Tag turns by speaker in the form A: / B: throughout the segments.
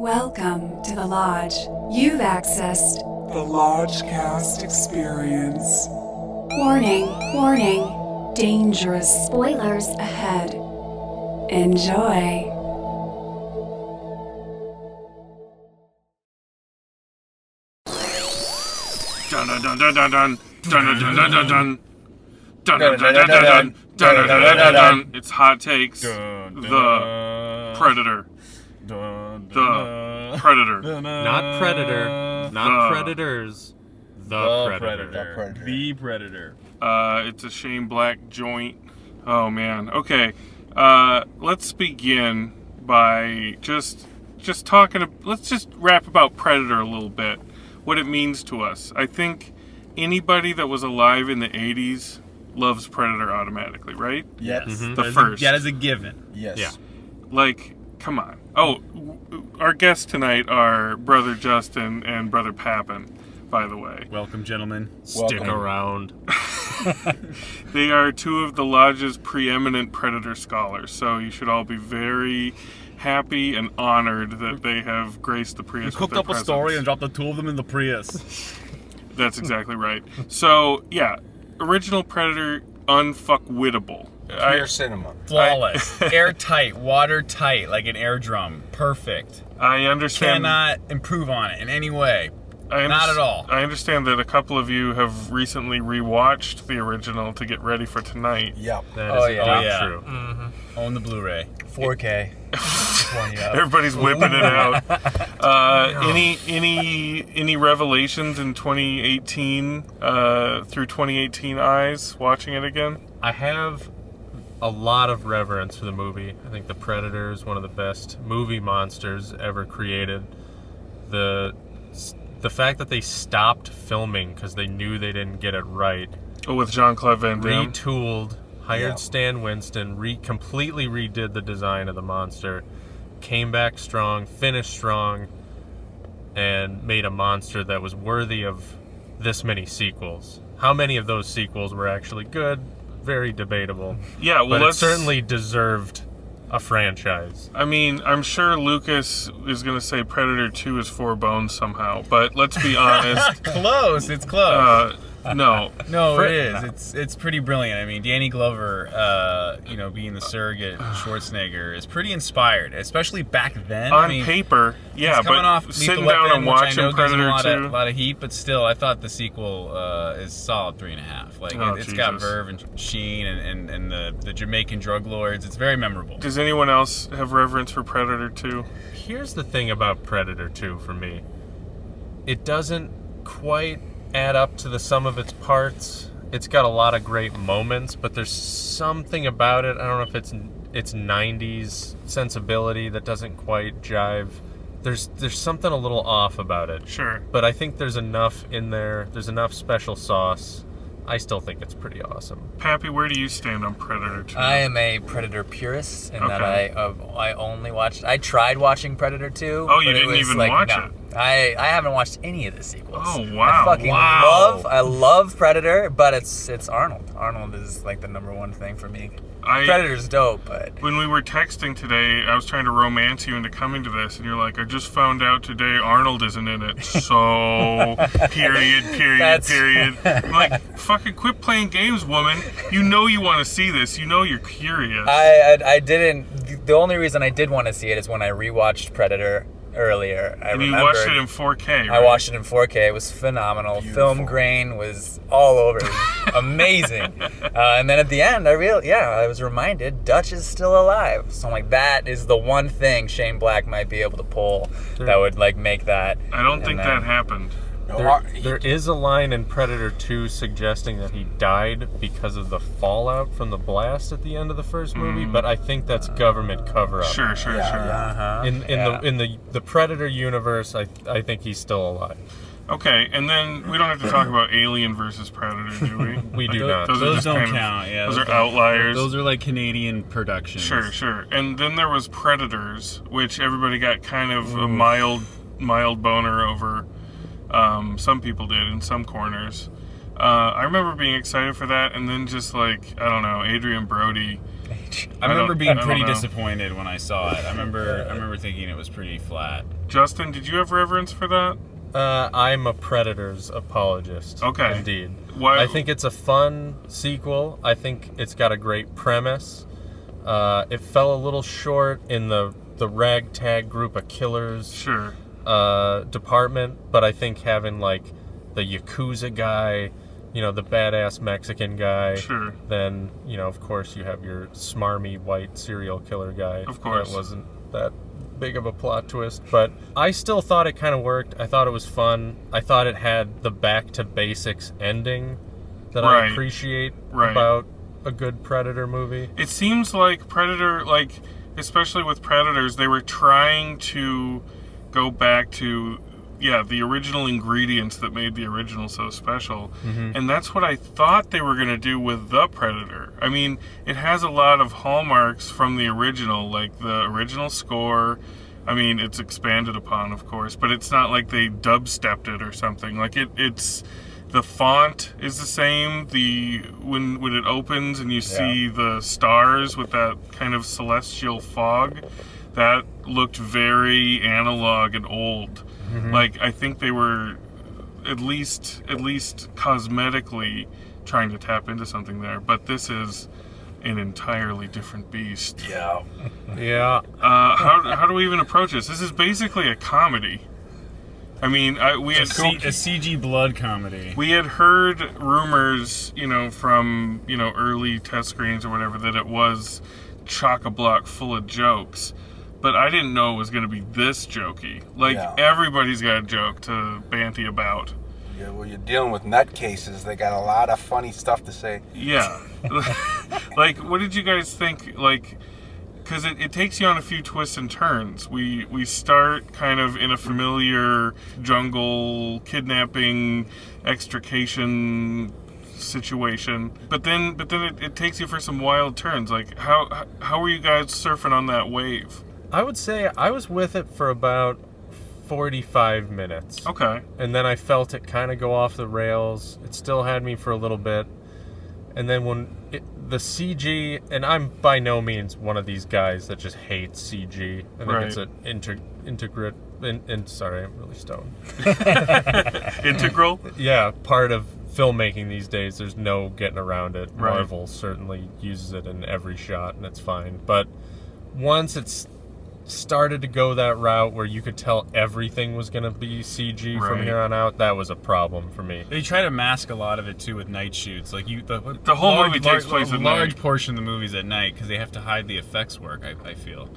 A: Welcome to the Lodge. You've accessed
B: The Lodgecast Experience.
A: Warning, warning, dangerous spoilers ahead. Enjoy.
C: Dun dun dun dun dun dun dun dun dun dun dun. Dun dun dun dun dun dun dun dun dun dun. It's Hot Takes. The Predator. The Predator.
D: Not Predator. Not Predators. The Predator.
E: The Predator.
C: It's a Shane Black joint. Oh man. Okay. Let's begin by just talking. Let's just rap about Predator a little bit. What it means to us. I think anybody that was alive in the 80s loves Predator automatically, right?
E: Yes.
D: Mm-hmm.
C: The first.
E: That is a given.
D: Yes.
E: Yeah.
C: Like, come on. Oh, our guests tonight are Brother Justin and Brother Papin, by the way.
E: Welcome, gentlemen.
D: Stick around.
C: They are two of the Lodge's preeminent Predator scholars, so you should all be very happy and honored that they have graced the Prius
E: We
C: with
E: cooked
C: their
E: up a
C: presence.
E: story and dropped the two of them in the Prius.
C: That's exactly right. So, yeah, original Predator, unfuckwittable.
F: Pure cinema.
E: Flawless. Airtight. Watertight. Like an air drum. Perfect.
C: I understand.
E: Cannot improve on it in any way.
C: Not
E: Not at all.
C: I understand that a couple of you have recently rewatched the original to get ready for tonight.
F: Yep.
D: That is not
E: yeah.
D: true.
E: Own the Blu-ray.
F: 4K. Just warn you up.
C: Everybody's whipping it out. Any revelations in 2018 through 2018 eyes watching it again?
D: I have a lot of reverence for the movie. I think The Predator is one of the best movie monsters ever created. The fact that they stopped filming because they knew they didn't get it right,
C: Oh, with Jean-Claude Van Damme.
D: retooled, hired
F: Yeah.
D: Stan Winston, completely redid the design of the monster, came back strong, finished strong, and made a monster that was worthy of this many sequels. How many of those sequels were actually good? Very debatable.
C: Yeah, well,
D: But it
C: let's
D: certainly deserved a franchise.
C: I mean, I'm sure Lucas is going to say Predator 2 is 4 bones somehow, but let's be honest.
E: Close. It's close.
C: No.
E: No, it is. It's pretty brilliant. I mean, Danny Glover, being the surrogate Schwarzenegger, is pretty inspired, especially back then.
C: On
E: I mean,
C: paper, yeah,
E: he's coming
C: but
E: off
C: sitting
E: Lethal
C: down
E: Weapon,
C: and
E: which I
C: watching
E: know gives him
C: Predator 2.
E: a lot of heat, but still, I thought the sequel is solid 3.5. Like
C: Oh,
E: it's got
C: Jesus.
E: Verve and Sheen and the Jamaican drug lords. It's very memorable.
C: Does anyone else have reverence for Predator 2?
D: Here's the thing about Predator 2 for me. It doesn't quite add up to the sum of its parts. It's got a lot of great moments, but there's something about it, I don't know if it's 90s sensibility that doesn't quite jive. There's something a little off about it.
C: Sure.
D: But I think there's enough in there. There's enough special sauce. I still think it's pretty awesome.
C: Pappy, where do you stand on Predator 2?
F: I am a Predator purist in that
C: Okay.
F: I only watched. I tried watching Predator 2.
C: Oh, you
F: but
C: didn't
F: it was
C: even
F: like,
C: watch
F: no.
C: it?
F: I haven't watched any of the sequels.
C: Oh, wow.
F: I fucking
C: Wow.
F: I love Predator, but it's Arnold. Arnold is like the number one thing for me. Predator's dope, but
C: When we were texting today, I was trying to romance you into coming to this, and you're like, I just found out today Arnold isn't in it. So, period. I'm like, fucking quit playing games, woman. You know you want to see this. You know you're curious.
F: I didn't. The only reason I did want to see it is when I rewatched Predator earlier.
C: and you watched it in 4K, right?
F: I watched it in 4K. It was phenomenal. Film grain was all over. It was amazing. And then at the end, I was reminded Dutch is still alive. So I'm like, that is the one thing Shane Black might be able to pull that would like make that.
C: I don't think that happened.
D: There is a line in Predator 2 suggesting that he died because of the fallout from the blast at the end of the first movie, but I think that's government cover-up.
C: Sure.
D: In the Predator universe, I think he's still alive.
C: Okay, and then we don't have to talk about Alien versus Predator, do we?
D: We do not.
C: Those are
E: Those
C: just
E: don't
C: kind of-
E: count. Yeah,
C: those are outliers.
E: Those are like Canadian productions.
C: Sure. And then there was Predators, which everybody got kind of a mild boner over. Some people did in some corners. I remember being excited for that, and then just like, I don't know, Adrian Brody
E: I remember being
C: don't
E: pretty
C: know.
E: disappointed when I saw it. I remember thinking it was pretty flat.
C: Justin, did you have reverence for that?
D: I'm a Predators apologist.
C: Okay.
D: Indeed.
C: Why?
D: I think it's a fun sequel. I think it's got a great premise. It fell a little short in the ragtag group of killers
C: Sure.
D: department, but I think having like the Yakuza guy, the badass Mexican guy,
C: Sure.
D: then, of course you have your smarmy white serial killer guy.
C: Of course.
D: That wasn't that big of a plot twist, but I still thought it kind of worked. I thought it was fun. I thought it had the back to basics ending that I
C: Right.
D: appreciate
C: Right.
D: about a good Predator movie.
C: It seems like Predator, especially with Predators, they were trying to go back to, the original ingredients that made the original so special.
D: Mm-hmm.
C: And that's what I thought they were going to do with The Predator. I mean, it has a lot of hallmarks from the original, like the original score. I mean, it's expanded upon, of course, but it's not like they dubstepped it or something. Like, it's... The font is the same. When it opens and you see the stars with that kind of celestial fog, that looked very analog and old.
D: Mm-hmm.
C: Like, I think they were at least cosmetically trying to tap into something there. But this is an entirely different beast.
F: Yeah.
D: Yeah.
C: How do we even approach this? This is basically a comedy. I mean, we had
E: A CG blood comedy.
C: We had heard rumors, from, early test screenings or whatever, that it was chock-a-block full of jokes. But I didn't know it was going to be this jokey. Like, everybody's got a joke to banty about.
G: Yeah, well, you're dealing with nutcases. They got a lot of funny stuff to say.
C: Yeah. Like, what did you guys think? Like, because it takes you on a few twists and turns. We start kind of in a familiar jungle kidnapping extrication situation, but then it takes you for some wild turns. Like, how were you guys surfing on that wave?
D: I would say I was with it for about 45 minutes.
C: Okay.
D: And then I felt it kind of go off the rails. It still had me for a little bit. And then when the CG, and I'm by no means one of these guys that just hates CG. I think it's an sorry, I'm really stoned.
C: Integral?
D: Yeah, part of filmmaking these days. There's no getting around it.
C: Right.
D: Marvel certainly uses it in every shot, and it's fine. But once it's started to go that route where you could tell everything was going to be CG from
C: Right.
D: here on out, that was a problem for me.
E: They try to mask a lot of it too with night shoots. Like
C: The whole movie takes place at
E: a large
C: night.
E: portion of the movie's at night because they have to hide the effects work. I feel.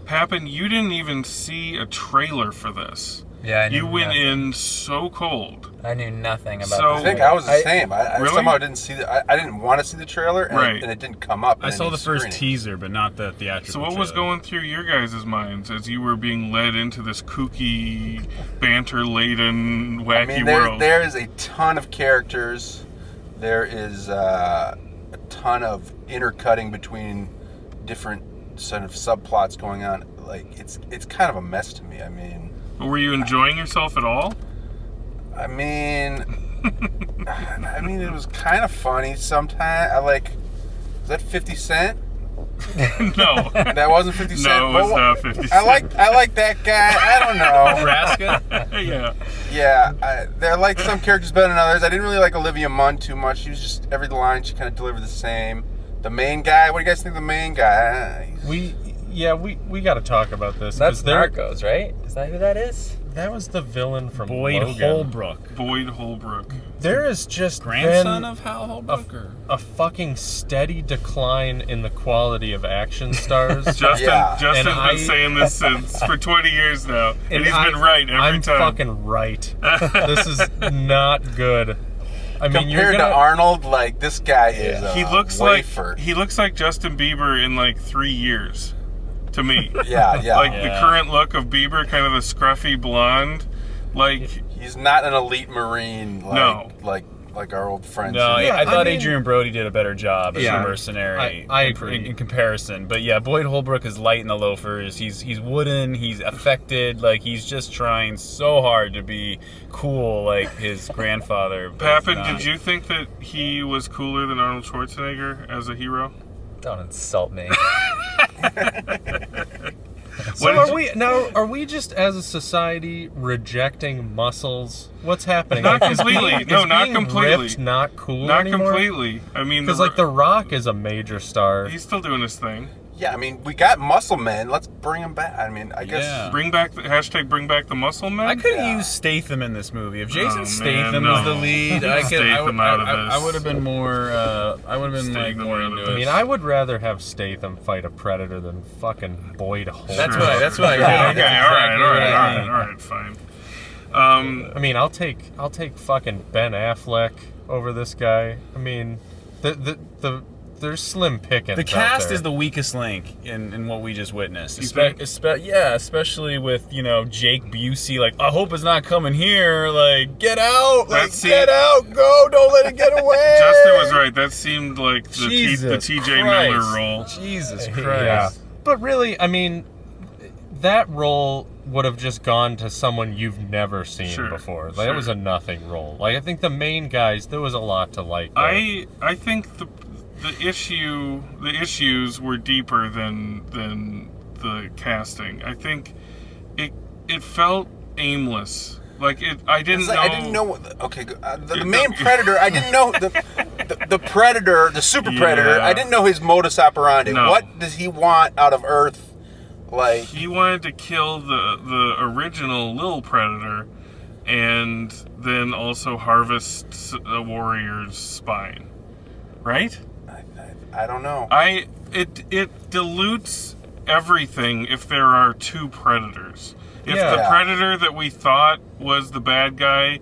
C: Pappin, you didn't even see a trailer for this.
F: Yeah, I knew
C: You went
F: nothing.
C: in so cold.
F: I knew nothing about
C: So-
G: I
F: this
G: think
F: movie.
G: I was the same. I
C: Really?
G: somehow didn't see I didn't want to see the trailer, and,
C: Right.
G: and it didn't come up. in
E: I saw
G: any
E: the first
G: screening.
E: teaser, but not the theatrical.
C: So what was
E: trailer.
C: going through your guys' minds as you were being led into this kooky, banter-laden, wacky
G: I mean,
C: world?
G: there is a ton of characters. There is a ton of intercutting between different sort of subplots going on. Like, it's kind of a mess to me. I mean,
C: Were you enjoying yourself at all?
G: it was kind of funny sometimes. Was that 50 Cent?
C: No.
G: That wasn't 50 Cent.
C: No, it was not 50 Cent.
G: I like that guy. I don't know.
E: Nebraska?
C: Yeah.
G: Yeah, there are like some characters better than others. I didn't really like Olivia Munn too much. She was just every line she kind of delivered the same. The main guy. What do you guys think of the main guy?
D: We got to talk about this.
F: That's
D: 'cause there-
F: Narcos, right? Is that who that is?
D: That was the villain from
E: Boyd
D: Logan.
E: Holbrook.
C: Boyd Holbrook.
D: There is just
E: Grandson
D: been
E: of Hal Holbrook? Or?
D: a fucking steady decline in the quality of action stars.
C: Justin's
G: Yeah.
C: been saying this for 20 years now, and he's been right every
D: I'm
C: time.
D: fucking right. This is not good. I mean, you're
G: Compared
D: gonna.
G: to Arnold, like this guy is.
C: He looks
G: wafer.
C: like Justin Bieber in like 3 years, to me.
G: Yeah.
C: Like
E: Yeah.
C: the current look of Bieber, kind of the scruffy blonde. Like,
G: He's not an elite Marine.
C: No.
G: Like our old friends.
E: No,
D: Yeah,
E: I thought
D: I mean-
E: Adrian Brody did a better job as
D: Yeah,
E: a mercenary.
D: I agree.
E: in comparison. But yeah, Boyd Holbrook is light in the loafers. He's wooden. He's affected. Like he's just trying so hard to be cool, like his grandfather. but he's
C: Pappin,
E: not.
C: did you think that he was cooler than Arnold Schwarzenegger as a hero?
F: Don't insult me.
D: So are we just as a society rejecting muscles? What's happening?
C: Not
D: Like, is
C: completely.
D: being-
C: No,
D: is
C: not
D: being
C: completely.
D: ripped not cool
C: Not
D: anymore?
C: completely. I mean,
D: Because like The Rock is a major star.
C: he's still doing his thing.
G: Yeah, I mean, we got muscle men. Let's bring them back. I mean, I guess.
E: Yeah.
C: Bring back the muscle men.
E: I could have used Statham in this movie. If Jason
C: man,
E: Statham was the
C: no.
E: lead,
C: Statham out of this.
E: I would have been more. I would have been like
C: Statham
E: more
C: out of
E: into
C: this.
E: it.
D: I mean, I would rather have Statham fight a predator than fucking Boyd Holbrook.
E: That's what I. That's what I.
C: Okay, all
E: Exactly what I mean.
C: right, fine.
D: I mean, I'll take fucking Ben Affleck over this guy. I mean, there's slim pickings.
E: The
D: out
E: cast
D: there.
E: is the weakest link in what we just witnessed.
C: You think?
E: Especially with Jake Busey. Like, I hope it's not coming here. Like, get out! Like, get out! Go! Don't let it get away!
C: Justin was right. That seemed like the
E: Jesus
C: T.J.
E: Christ.
C: Miller role.
E: Jesus Christ!
D: Yeah. But really, I mean, that role would have just gone to someone you've never seen before. Like, it was a nothing role. Like, I think the main guys, there was a lot to like there.
C: I think the issues were deeper than the casting. I think it felt aimless. Like I didn't know.
G: I didn't know. Okay, the main predator. I didn't know the predator, the super predator.
C: Yeah.
G: I didn't know his modus operandi.
C: No.
G: What does he want out of Earth? Like,
C: He wanted to kill the original little predator, and then also harvest a warrior's spine. Right?
G: I don't know.
C: It dilutes everything if there are two predators. If
D: Yeah.
C: the predator that we thought was the bad guy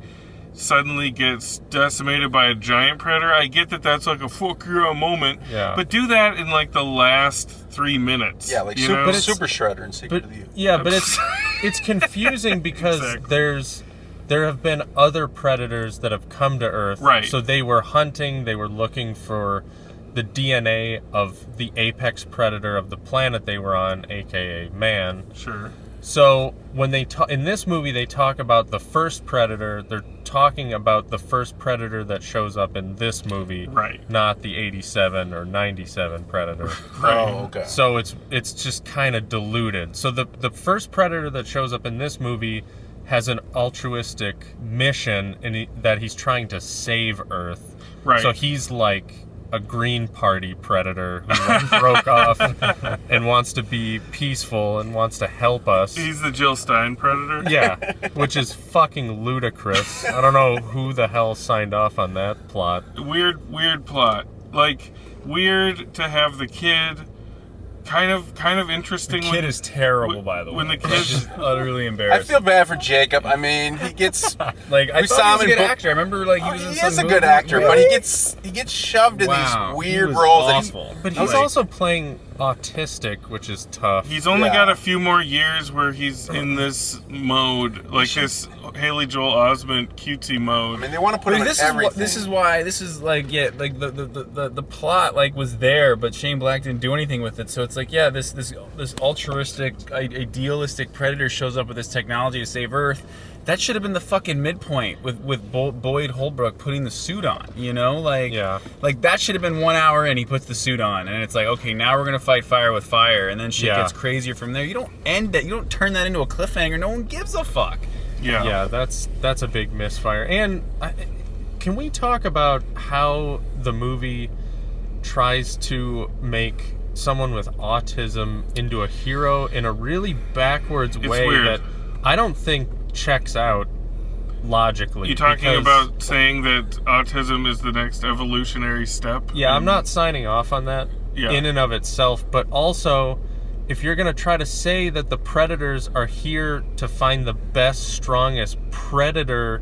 C: suddenly gets decimated by a giant predator, I get that that's like a fuck yeah moment.
D: Yeah.
C: But do that in like the last 3 minutes.
G: Yeah, like
C: you
G: super,
C: know?
G: super Shredder and Secret of the Youth.
D: Yeah, but it's confusing because
C: Exactly.
D: there have been other predators that have come to Earth.
C: Right.
D: So they were hunting, they were looking for the DNA of the apex predator of the planet they were on, aka man.
C: Sure.
D: So when they in this movie they talk about the first predator, they're talking about the first predator that shows up in this movie,
C: Right.
D: not the 87 or 97 predator.
G: Oh, okay.
D: So it's just kind of diluted. So the first predator that shows up in this movie has an altruistic mission that he's trying to save Earth.
C: Right.
D: So he's like a Green Party predator who like broke off and wants to be peaceful and wants to help us.
C: He's the Jill Stein predator.
D: Yeah, which is fucking ludicrous. I don't know who the hell signed off on that plot.
C: Weird plot. Like, weird to have the kid. Kind of interesting.
E: The kid is terrible, by the way.
C: When the
E: It's
C: kid's
E: just utterly
G: I
E: embarrassing.
G: feel bad for Jacob. I mean, he gets.
E: Like, I
G: we
E: thought
G: saw
E: he was
G: him
E: a
G: in
E: good
G: book-
E: actor. I remember, like, he was in
G: He
E: some
G: is a
E: movie.
G: good actor, but
E: Really?
G: he gets shoved in
E: Wow,
G: these
E: he
G: weird
E: was
G: roles. that
E: awful.
D: But he's
E: Like-
D: also playing autistic, which is tough.
C: He's only
G: Yeah.
C: got a few more years where he's in this mode, like this Haley Joel Osment cutesy mode.
G: I mean, they want to put him in
E: This
G: everything.
E: is why this is like the plot like was there, but Shane Black didn't do anything with it. So it's like this altruistic, idealistic predator shows up with this technology to save Earth. That should have been the fucking midpoint with Boyd Holbrook putting the suit on. Like that should have been 1 hour in. He puts the suit on, and it's like, okay, now we're gonna fight fire with fire, and then shit gets crazier from there. You don't end that. You don't turn that into a cliffhanger. No one gives a fuck.
C: Yeah.
D: That's a big misfire. And can we talk about how the movie tries to make someone with autism into a hero in a really backwards way
C: weird.
D: that I don't think checks out logically?
C: You talking
D: because-
C: about saying that autism is the next evolutionary step?
D: Yeah, I'm not signing off on that
C: Yeah.
D: in and of itself, but also if you're going to try to say that the predators are here to find the best, strongest predator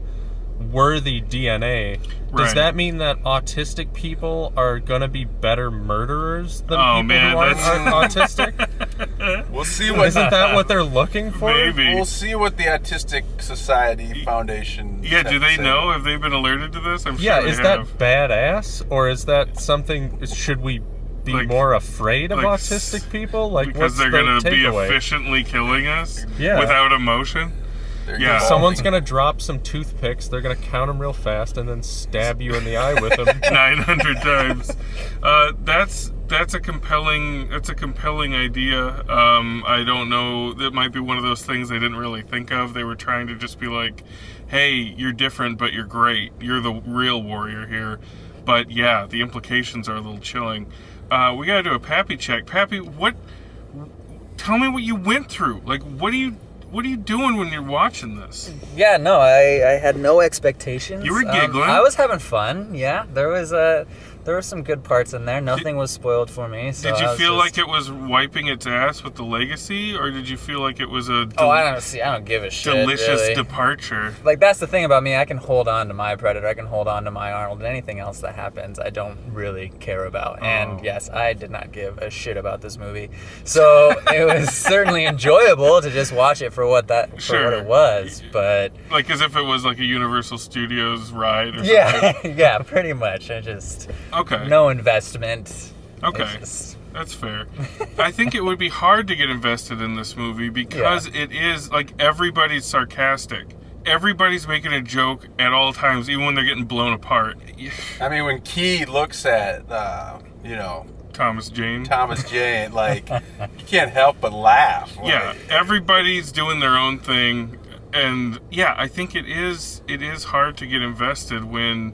D: worthy DNA, does
C: Right.
D: that mean that autistic people are going to be better murderers than
C: Oh,
D: people
C: man,
D: who aren't
C: that's-
D: autistic?
G: We'll see what.
D: Isn't that what they're looking for?
C: Maybe.
G: We'll see what the Autistic Society Foundation.
C: Yeah, do they
G: say.
C: know? Have they been alerted to this? I'm
D: Yeah,
C: sure
D: is
C: they
D: that
C: have.
D: badass, or is that something? Should we be
C: Like-
D: more afraid of
C: like
D: autistic people? Like,
C: because
D: what's
C: they're
D: the
C: going to be
D: takeaway?
C: efficiently killing us
D: Yeah.
C: without emotion?
G: They're
C: Yeah.
G: evolving.
D: Someone's gonna drop some toothpicks. They're gonna count them real fast and then stab you in the eye with them.
C: 900 times. That's a compelling idea. I don't know. That might be one of those things they didn't really think of. They were trying to just be like, hey, you're different, but you're great. You're the real warrior here. But yeah, the implications are a little chilling. We gotta do a Pappy check. Pappy, tell me what you went through. Like, what are you doing when you're watching this?
F: Yeah, no, I had no expectations.
C: You were giggling.
F: I was having fun. Yeah, there were some good parts in there. Nothing was spoiled for me. So
C: did you feel like it was wiping its ass with the legacy, or did you feel like it was a
F: I don't give a shit.
C: delicious
F: really.
C: departure?
F: Like, that's the thing about me. I can hold on to my Predator. I can hold on to my Arnold. And anything else that happens, I don't really care about. And yes, I did not give a shit about this movie. So it was certainly enjoyable to just watch it for what it was. But
C: like as if it was like a Universal Studios ride or
F: something. Yeah, pretty much.
C: Okay.
F: No investment.
C: Okay. That's fair. I think it would be hard to get invested in this movie because it is like everybody's sarcastic. Everybody's making a joke at all times, even when they're getting blown apart.
G: I mean, when Key looks at,
C: Thomas Jane,
G: like, you can't help but laugh. Like,
C: yeah, everybody's doing their own thing. And yeah, I think it is hard to get invested when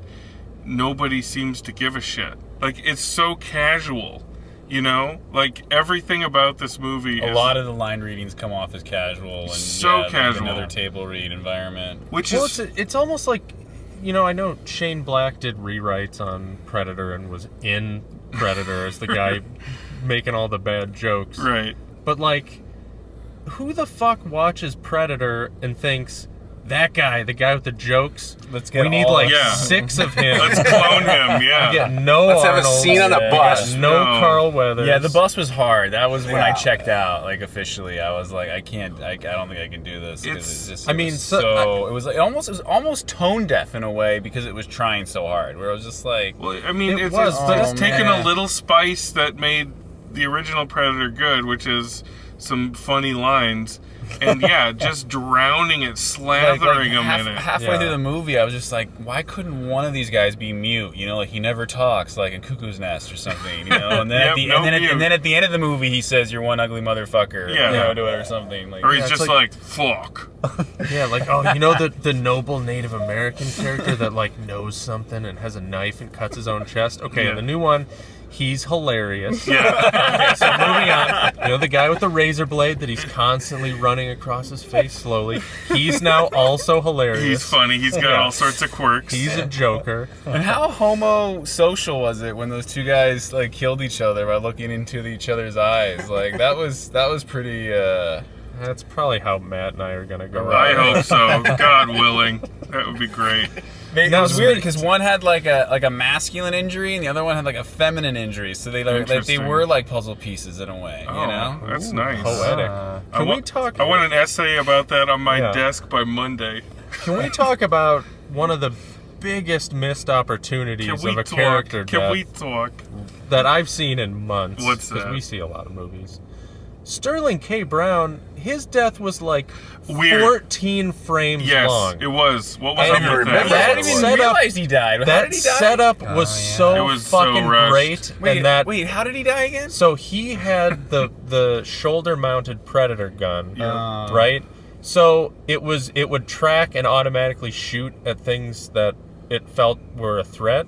C: nobody seems to give a shit. Like, it's so casual, like everything about this movie.
E: A lot of the line readings come off as casual and
C: so casual.
E: Like another table read environment.
D: It's almost like, I know Shane Black did rewrites on Predator and was in Predator as the guy making all the bad jokes.
C: Right.
D: But like, who the fuck watches Predator and thinks, that guy, the guy with the jokes, we need like 6 of him.
C: Let's clone him, yeah.
D: Get no
G: Let's
D: Arnold,
G: have a scene on a bus.
D: No Carl Weathers.
E: Yeah, the bus was hard. That was when I checked out, like, officially. I was like, I don't think I can do this. It was almost tone deaf in a way because it was trying so hard, where I was just like...
C: Well, I mean, it's taken a little spice that made the original Predator good, which is some funny lines. And yeah, just drowning it, slathering him in it.
E: Halfway through the movie, I was just like, why couldn't one of these guys be mute? Like he never talks, like in Cuckoo's Nest or something. And then at the end of the movie, he says, "You're one ugly motherfucker."
C: Yeah,
E: or something. Like,
C: or he's just like fuck.
D: Yeah, like the noble Native American character that like knows something and has a knife and cuts his own chest. Okay, and the new one. He's hilarious.
C: Yeah.
D: Okay, so moving on. The guy with the razor blade that he's constantly running across his face slowly. He's now also hilarious.
C: He's funny. He's got all sorts of quirks.
D: He's a joker.
E: And how homosocial was it when those two guys like killed each other by looking into each other's eyes? Like that was pretty.
D: That's probably how Matt and I are gonna go.
C: I hope so. God willing, that would be great.
E: It was weird because one had like a masculine injury and the other one had like a feminine injury, so they were like puzzle pieces in a way.
C: That's nice.
D: Poetic. Can we talk?
C: I want an essay about that on my desk by Monday.
D: Can we talk about one of the biggest missed opportunities of a character death that I've seen in months?
C: What's that?
D: Because we see a lot of movies. Sterling K. Brown, his death was like
C: weird.
D: 14 frames long.
C: Yes, it was. What was up with that?
E: I didn't even realize he died. How did he die?
D: Setup was so fucking great.
E: Wait, how did he die again?
D: So he had the shoulder-mounted Predator gun, right? So it would track and automatically shoot at things that it felt were a threat.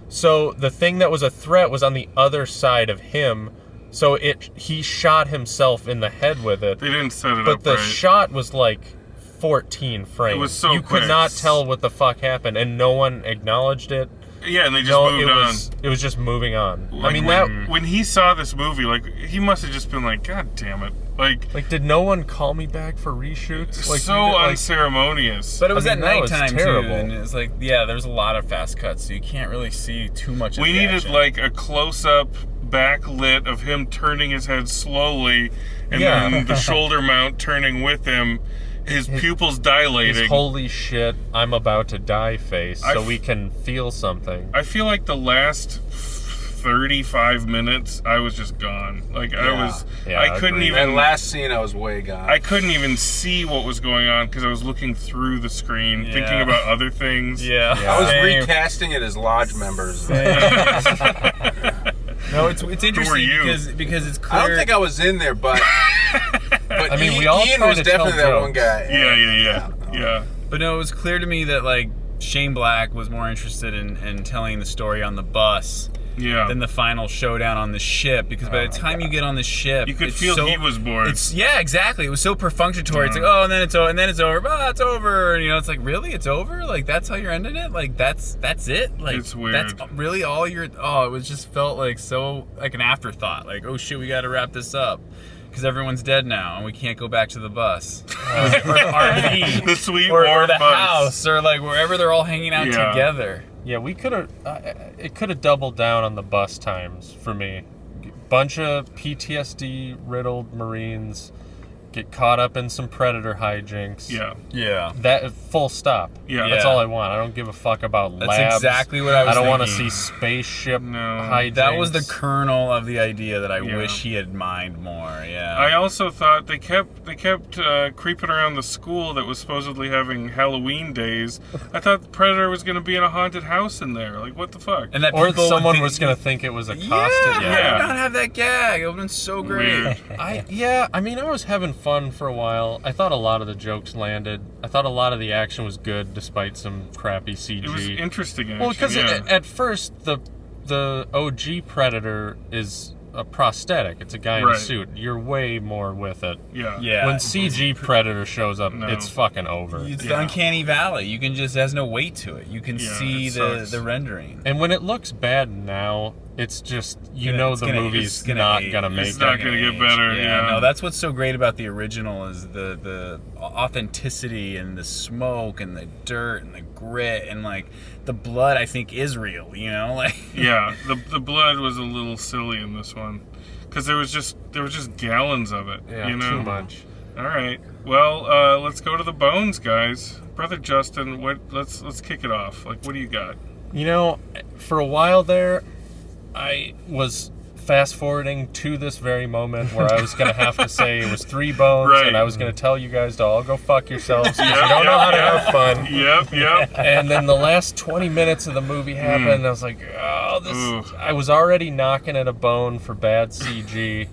D: So the thing that was a threat was on the other side of him. So he shot himself in the head with it.
C: They didn't set it up
D: But the
C: right.
D: shot was like 14 frames.
C: It was so
D: You
C: quick.
D: could not tell what the fuck happened, and no one acknowledged it.
C: Yeah, and they just moved on.
D: It was just moving on.
C: Like, when he saw this movie, like he must have just been like, God damn it! Like
D: did no one call me back for reshoots? Like
C: so unceremonious.
E: But it was at nighttime
D: terrible.
E: too, and it's like there was a lot of fast cuts, so you can't really see too much.
C: We needed like a close-up backlit of him turning his head slowly, and then the shoulder mount turning with him. His pupils dilating.
D: His holy shit, I'm about to die face, so we can feel something.
C: I feel like the last 35 minutes, I was just gone. Like, I couldn't even...
G: That last scene, I was way gone.
C: I couldn't even see what was going on because I was looking through the screen, thinking about other things.
E: Yeah.
G: I was recasting it as lodge members.
E: No, it's interesting
C: you?
E: because it's clear.
G: I don't think I was in there, but
D: I mean, we all
G: Ian
D: try
G: was
D: to tell
G: definitely that one
D: jokes.
G: guy.
C: Yeah.
E: But no, it was clear to me that like Shane Black was more interested in telling the story on the bus
C: Yeah.
E: than the final showdown on the ship, because by the time you get on the ship,
C: You could
E: it's
C: feel
E: so,
C: he was bored.
E: Yeah, exactly. It was so perfunctory. It's like, oh, and then it's over, and then it's over. Oh, it's over. And, you know, it's like, really, it's over? Like that's how you're ending it? Like that's it? Like
C: It's weird.
E: That's really all you're. Oh, it was just felt like so like an afterthought. Like, oh shit, we got to wrap this up. Because everyone's dead now, and we can't go back to the bus, or RV,
C: The sweet
E: or
C: warm
E: the
C: bus.
E: house, or like wherever they're all hanging out
C: Yeah.
E: together.
D: Yeah, we could have. It could have doubled down on the bus times for me. Bunch of PTSD riddled Marines get caught up in some Predator hijinks.
C: Yeah.
E: Yeah.
D: That full stop.
C: Yeah.
D: That's
E: Yeah.
D: all I want. I don't give a fuck about
E: That's
D: labs.
E: exactly what I was
D: I don't want to
E: thinking.
D: see spaceship
C: No.
D: hijinks.
E: That was the kernel of the idea that I
C: Yeah.
E: wish he had mined more. Yeah.
C: I also thought they kept creeping around the school that was supposedly having Halloween days. I thought the Predator was going to be in a haunted house in there. Like, what the fuck?
E: and that
D: Or
E: people would
D: someone
E: think-
D: was going to think it was a
E: Yeah,
D: costume.
E: how
C: Yeah.
E: did not have that gag? It would have been so great.
C: Weird.
D: I mean, I was having fun for a while. I thought a lot of the jokes landed. I thought a lot of the action was good, despite some crappy CG.
C: It was interesting, actually.
D: Well, because
C: yeah.
D: at first the OG Predator is a prosthetic. It's a guy in
C: Right.
D: a suit. You're way more with it.
C: yeah.
E: Yeah.
D: When CG Predator shows up,
C: No.
D: it's fucking over.
E: It's the
C: Yeah.
E: uncanny valley. You can just, it has no weight to it. You can
C: Yeah,
E: see
C: it
E: the
C: sucks.
E: rendering.
D: And when it looks bad now, it's just
E: It's
D: the
E: gonna-
D: movie's
E: it's gonna
D: not
E: age.
D: gonna make
C: It's
D: it.
C: not gonna get better, yeah.
E: No, that's what's so great about the original is the authenticity and the smoke and the dirt and the grit and like the blood. I think is real. You know, like
C: Yeah, the blood was a little silly in this one, because there was just gallons of it.
D: Yeah,
C: you know?
D: too much.
C: All right. Well, let's go to the bones, guys. Brother Justin, let's kick it off. Like, what do you got?
D: You know, for a while there, I was fast forwarding to this very moment where I was going to have to say it was 3 bones,
C: Right.
D: and I was going to tell you guys to all go fuck yourselves because you don't know how to have fun.
C: Yep.
D: And then the last 20 minutes of the movie happened, and I was like, oh,
C: Ooh.
D: I was already knocking at a bone for bad CG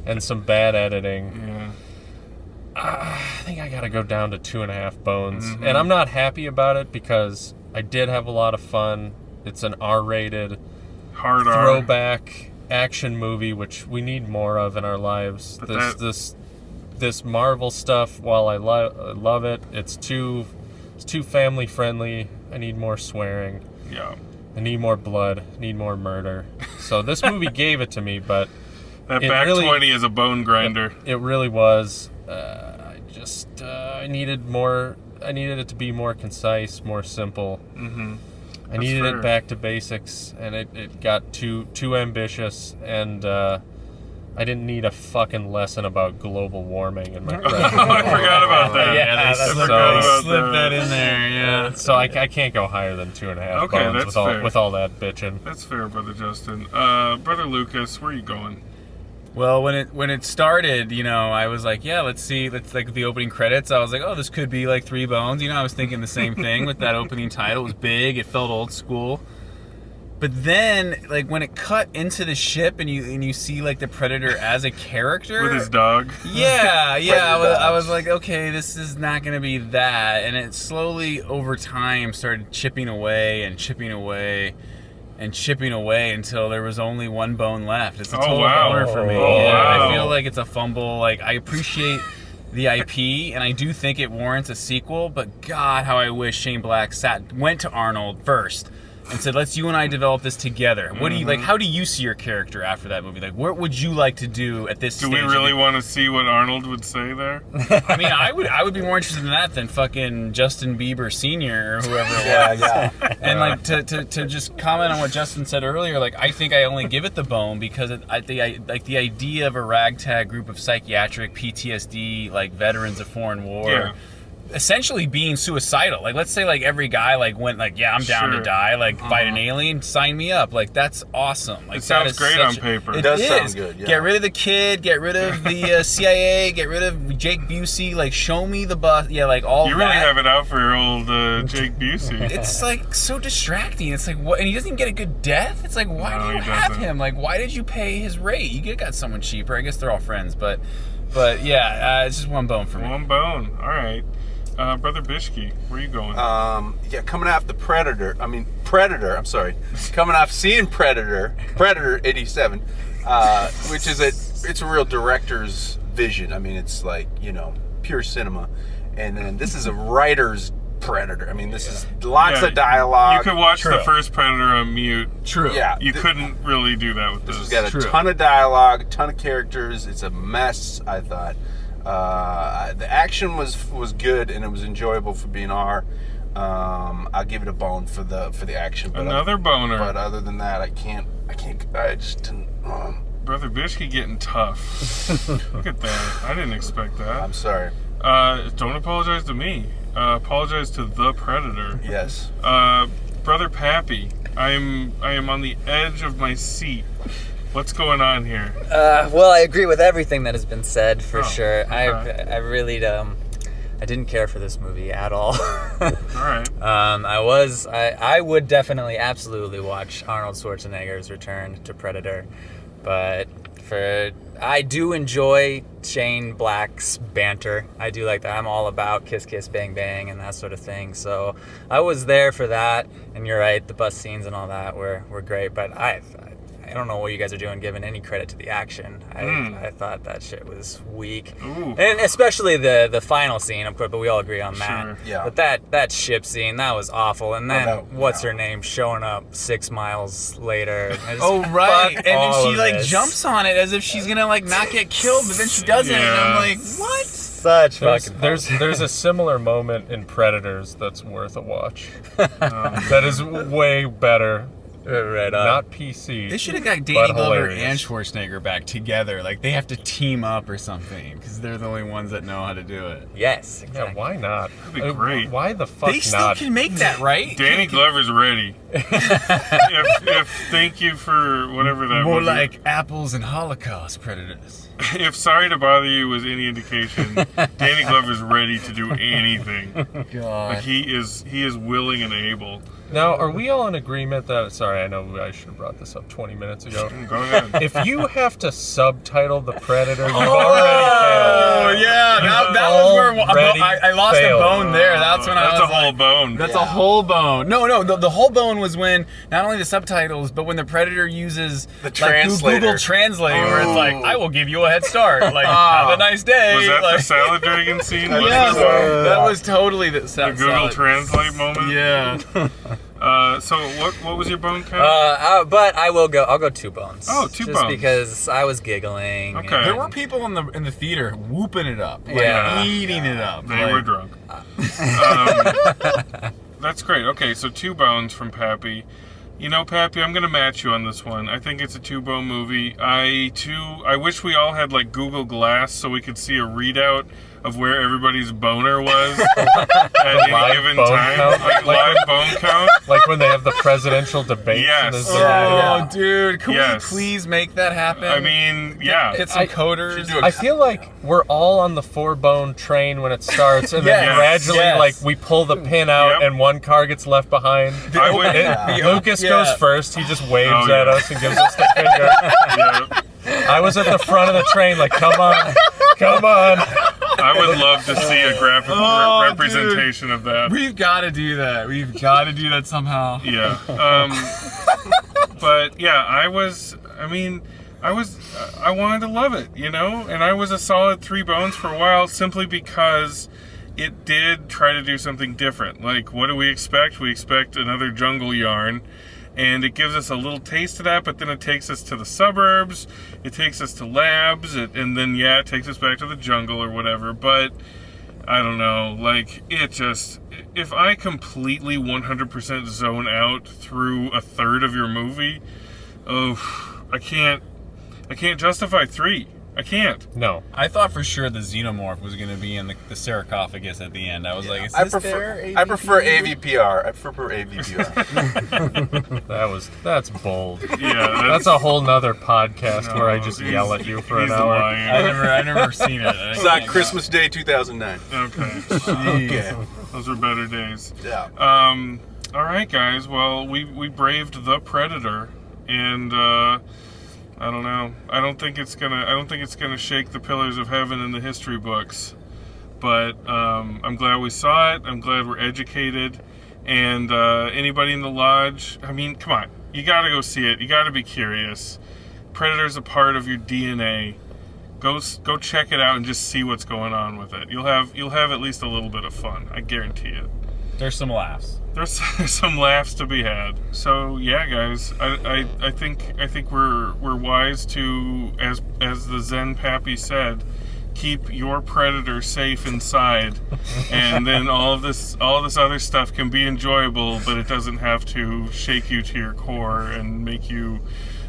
D: and some bad editing.
C: Yeah.
D: I think I gotta go down to 2.5 bones.
C: Mm-hmm.
D: And I'm not happy about it because I did have a lot of fun. It's an R-rated
C: Hard R.
D: throwback action movie, which we need more of in our lives.
C: But
D: This Marvel stuff, while I love it, it's too family friendly. I need more swearing.
C: Yeah.
D: I need more blood. I need more murder. So this movie gave it to me, but
C: That
D: It
C: back
D: really-
C: 20 is a bone grinder.
D: it really was. I needed more. I needed it to be more concise, more simple.
C: Mm-hmm.
D: I needed
C: fair.
D: it back to basics, and it got too ambitious, and I didn't need a fucking lesson about global warming in my
C: I forgot about that.
E: yeah,
C: I
E: they
C: forgot about
E: slipped that in there. Yeah.
D: So I can't go higher than 2.5
C: Okay,
D: bones
C: that's fair.
D: with all that bitching.
C: That's fair, Brother Justin. Brother Lucas, where are you going?
E: Well, when it started, you know, I was like, yeah, let's like the opening credits. I was like, oh, this could be like 3 bones. You know, I was thinking the same thing with that opening title. It was big. It felt old school. But then, like when it cut into the ship and you see like the Predator as a character
C: With his dog?
E: Yeah. I
G: dogs.
E: was like, okay, this is not going to be that. And it slowly over time started chipping away until there was only 1 bone left. It's a
C: Oh,
E: total
C: wow.
E: bummer for me.
C: Oh,
E: Yeah,
C: wow.
E: I feel like it's a fumble. Like I appreciate the IP and I do think it warrants a sequel, but God, how I wish Shane Black went to Arnold first and said, let's you and I develop this together. What do you like? How do you see your character after that movie? Like, what would you like to do at this
C: Do
E: stage?
C: we really want to see what Arnold would say there?
E: I mean, I would be more interested in that than fucking Justin Bieber Sr. or whoever it was.
G: Yeah.
E: And like to just comment on what Justin said earlier, like I think I only give it the bone because the idea of a ragtag group of psychiatric PTSD like veterans of foreign war.
C: Yeah.
E: essentially being suicidal. Like, let's say like every guy like went like, yeah, I'm down to
C: Sure.
E: die, like fight an alien, sign me up. Like, that's awesome. Like,
C: It sounds
E: that is
C: great on
E: such-
C: paper.
G: It does
E: is.
G: sound good, yeah.
E: Get rid of the kid, get rid of the CIA, get rid of Jake Busey, like show me the bus. Yeah, like all
C: You
E: that.
C: really have it out for your old Jake Busey.
E: It's like so distracting. It's like, what? And he doesn't even get a good death. It's like, why
C: No,
E: do you
C: he
E: have
C: doesn't.
E: him? Like, why did you pay his rate? You could have got someone cheaper. I guess they're all friends, but yeah, it's just one bone for me.
C: One bone. All right. Brother Bishke, where are you going?
G: Yeah, coming off the Predator. I'm sorry. Coming off seeing Predator 87, which is it's a real director's vision. I mean, it's like, pure cinema. And then this is a writer's Predator. I mean, this is lots
C: Yeah,
G: of dialogue.
C: you could watch
E: True.
C: the first Predator on mute.
E: True.
G: Yeah.
C: You couldn't really do that with
G: This
C: this.
G: has got a ton of dialogue, a ton of characters. It's a mess, I thought. The action was good and it was enjoyable for being R. I'll give it a bone for the action. But
C: Another boner.
G: But other than that, I just didn't.
C: Brother Bishke getting tough. Look at that. I didn't expect that.
G: I'm sorry.
C: Don't apologize to me. Apologize to the Predator.
G: Yes.
C: Brother Pappy, I am on the edge of my seat. What's going on here?
F: Well, I agree with everything that has been said for sure.
C: okay.
F: I really I didn't care for this movie at all.
C: All right.
F: I would definitely, absolutely watch Arnold Schwarzenegger's return to Predator, but I do enjoy Shane Black's banter. I do like that. I'm all about kiss, kiss, bang, bang, and that sort of thing. So I was there for that. And you're right, the bus scenes and all that were great. But I don't know what you guys are doing giving any credit to the action. I thought that shit was weak.
C: Ooh.
F: And especially the final scene, of course, but we all agree on that.
C: Sure.
G: Yeah.
F: But that ship scene, that was awful. And then what's her name showing up 6 miles later. I just-
E: Oh, right.
F: fuck
E: And then
F: all
E: she
F: of
E: like
F: this.
E: jumps on it as if she's gonna like not get killed, but then she doesn't. And I'm
C: Yeah.
E: like, what?
F: Such fucking
D: There's a similar moment in Predators that's worth a watch. That is way better.
F: right on.
D: Not PC.
E: They should have got
D: but
E: Danny Glover
D: hilarious.
E: and Schwarzenegger back together. Like, they have to team up or something because they're the only ones that know how to do it.
F: Yes,
D: Yeah,
F: exactly.
D: why not?
C: That'd be great.
D: Why the fuck
E: They still
D: not?
E: can make that, right?
C: Danny Glover's ready. if thank you for whatever that
E: More
C: movie-
E: like apples and Holocaust predators.
C: If Sorry to Bother You was any indication, Danny Glover's ready to do anything.
E: God.
C: Like he is willing and able.
D: Now, are we all in agreement that... Sorry, I know I should have brought this up 20 minutes ago.
C: Go ahead.
D: If you have to subtitle The Predator, you've
E: Oh,
D: already failed.
E: yeah. That was where
D: Already
E: I lost
D: failed.
E: a bone there. That's when I
C: That's
E: was
C: a whole
E: like,
C: bone.
E: That's a whole bone. No, the whole bone was when not only the subtitles, but when the Predator uses
G: The
E: like,
G: translator.
E: Google Translate, where it's like, I will give you a head start. Like, have a nice day.
C: Was that
E: like,
C: the salad dragon scene? Was
E: Yes,
C: it
E: that was totally the
C: Google Translate moment?
E: Yeah.
C: So what was your bone count?
F: But I'll go 2 bones.
C: Oh, 2
F: just
C: bones.
F: because I was giggling.
C: Okay.
E: There were people in the theater whooping it up, like,
F: Yeah.
E: eating it up.
C: They
E: like,
C: were drunk. That's great. Okay, so 2 bones from Pappy. You know, Pappy, I'm gonna match you on this one. I think it's a 2-bone movie. I wish we all had like Google Glass so we could see a readout of where everybody's boner was at any
D: live
C: given
D: bone
C: time.
D: count?
C: Like live bone count.
D: Like when they have the presidential debates.
C: Yes.
D: And there's
E: Oh, dude, can
C: Yes.
E: we please make that happen?
C: I mean, yeah.
E: Get some coders.
G: do a-
D: I feel like we're all on the 4-bone train when it starts, and then
E: Yes,
D: gradually,
E: yes.
D: like, we pull the pin out,
C: Yep.
D: and one car gets left behind.
C: I would,
D: Lucas goes first. He just waves
C: Oh, yeah.
D: at us and gives us the finger.
C: yeah.
D: I was at the front of the train, like, come on, come on.
C: I would love to see a graphical
E: Oh,
C: representation of that.
E: We've got to do that. We've got to do that somehow.
C: Yeah. But yeah, I wanted to love it, you know? And I was a solid 3 bones for a while simply because it did try to do something different. Like, what do we expect? We expect another jungle yarn. And it gives us a little taste of that, but then it takes us to the suburbs, it takes us to labs, and then, yeah, it takes us back to the jungle or whatever. But, I don't know, like, it just... If I completely 100% zone out through a third of your movie, I can't justify 3. I can't.
D: No.
E: I thought for sure the xenomorph was going to be in the sarcophagus at the end. I was like, is
G: I
E: this
G: prefer
E: their
G: I prefer AVPR. I prefer AVPR.
D: That's bold.
C: Yeah,
D: That's a whole nother podcast
C: No,
D: where I just
C: he's-
D: yell at you for an
C: he's a
D: hour.
C: liar.
E: I never seen it. I
G: It's not
E: can't
G: Christmas Day 2009.
C: Okay,
G: Okay.
C: those were better days.
G: Yeah.
C: All right, guys. Well, we braved the Predator, and I don't know. I don't think it's gonna shake the pillars of heaven in the history books. But I'm glad we saw it. I'm glad we're educated. And anybody in the lodge, I mean, come on, you gotta go see it. You gotta be curious. Predator's a part of your DNA. Go check it out and just see what's going on with it. You'll have at least a little bit of fun. I guarantee it.
E: There's some laughs.
C: There's some laughs to be had. So yeah, guys, I think we're wise to, as the Zen Pappy said, keep your predator safe inside, and then all this other stuff can be enjoyable, but it doesn't have to shake you to your core and make you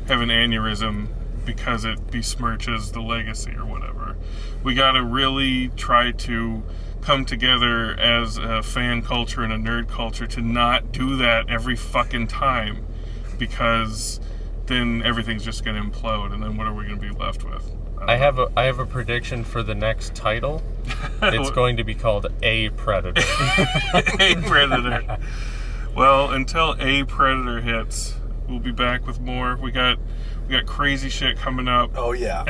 C: have an aneurysm because it besmirches the legacy or whatever. We gotta really try to come together as a fan culture and a nerd culture to not do that every fucking time, because then everything's just going to implode, and then what are we going to be left with?
D: I have a prediction for the next title. It's going to be called A Predator.
C: A Predator. Well, until A Predator hits, we'll be back with more. We got crazy shit coming up.
G: Oh yeah.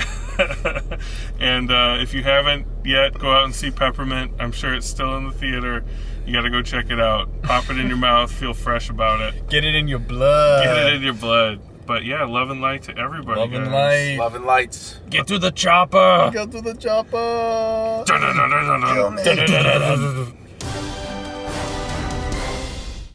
C: And if you haven't yet, go out and see Peppermint. I'm sure it's still in the theater. You got to go check it out. Pop it in your mouth. Feel fresh about it.
E: Get it in your blood.
C: Get it in your blood. But yeah, love and light to everybody.
E: Love and
C: guys.
E: light.
G: Love and lights.
D: Get to the chopper!
E: Go to the chopper.
C: Dun-dun-dun-dun-dun-dun.
G: Kill me.
C: Dun-dun-dun-dun-dun.